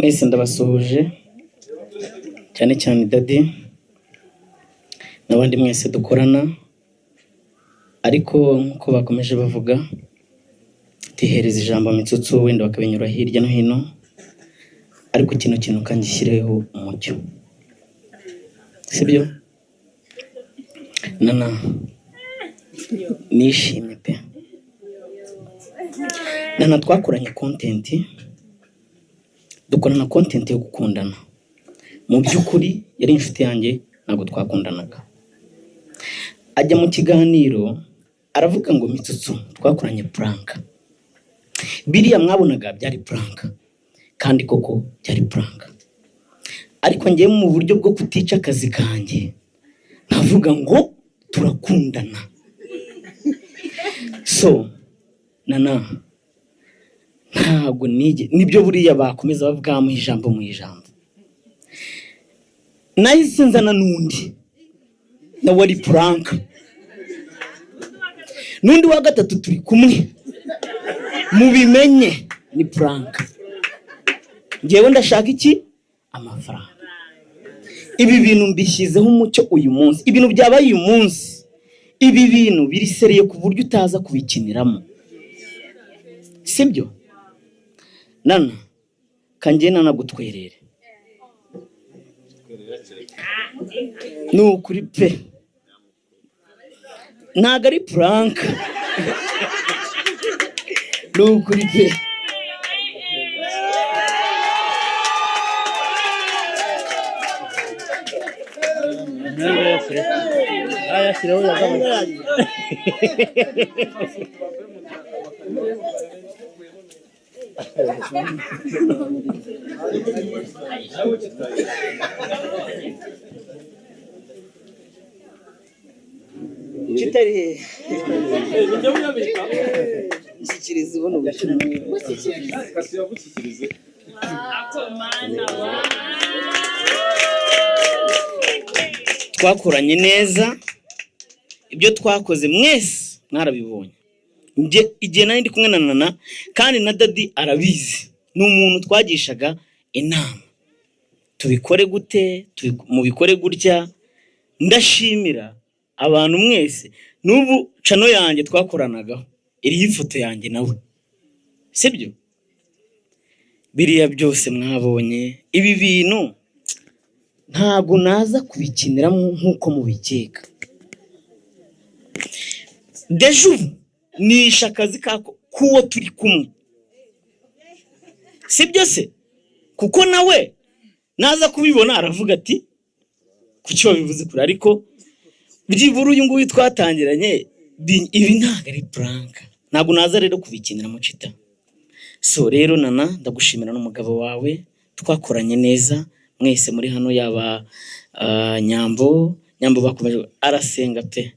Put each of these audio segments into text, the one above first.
mwese ndabasuhuje cyane cyane Dadi n'abandi mwese dukorana, ariko nkuko bakomeje bavuga tihereza ijambo Mitsutsu wenda bakabinyura hirya no hino, ariko kino kintu kangishyireho umucyo, sibyo? Nana nishimye pe. Nana twakoranye content, dukorana content yo gukundana. Mu by'ukuri yari inshuti yanjye, ntabwo twakundanaga. Ajya mu kiganiro aravuga ngo Mitsutsu twakoranye prank. Biriya mwabonaga byari prank, kandi koko byari prank. Ariko ngiye mu buryo bwo kutica akazi kanjye navuga ngo turakundana. So Nana ntabwo nibyo buriya bakomeza bavuga mu ijambo nahise nzana n'undi nawe ari prank, n'undi wa gatatu turi kumwe, mubimenye ni prank. Ngewe ndashaka iki? Amafaranga. Ibi bintu mbishyizeho umucyo uyu munsi, ibintu byabaye uyu munsi, ibi bintu biri seriye ku buryo utaza kubikiniramo, sibyo? Nana kanjye nanagutwerere nukuri pe, ntago ari prank, nukuri pe. Chitari mushyikirize ubuno bushimwe twakoranye neza, ibyo twakoze mwese mwarabibonye. Igihe nari ndi kumwe na Nana kandi na Dadi arabizi, ni umuntu twagishaga inama, tubikore gute, mubikore gutya. Ndashimira abantu mwese, n'ubu channel yanjye twakoranagaho iri ifoto yanjye nawe, sibyo? Biriya byose mwabonye, ibi bintu ntago naza kubikiniramo nkuko mubikeka. Deju nisha akazi kako kuwo turi kumwe, sibyo se? Kuko nawe naza kubibona aravuga ati kuki wabivuze kuri, ariko byibura uyu nguyu twatangiranye ibi ntago ari prank, ntago naza rero kubikinira mu cita. So rero Nana ndagushimira n'umugabo wawe, twakoranye neza mwese muri hano, yaba Nyambo bakomeje arasenga pe.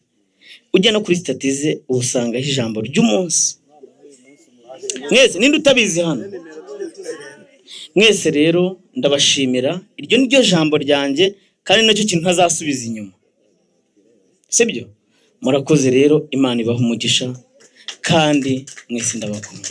Ujya no kuri statize usangaho ijambo ry'umunsi. Mwese ninde utabizi hano? Mwese rero ndabashimira, iryo niryo jambo ryanjye kandi nacyo kintu ntazasubiza inyuma, sibyo? Murakoze rero, Imana ibaha umugisha kandi mwese ndabakunda.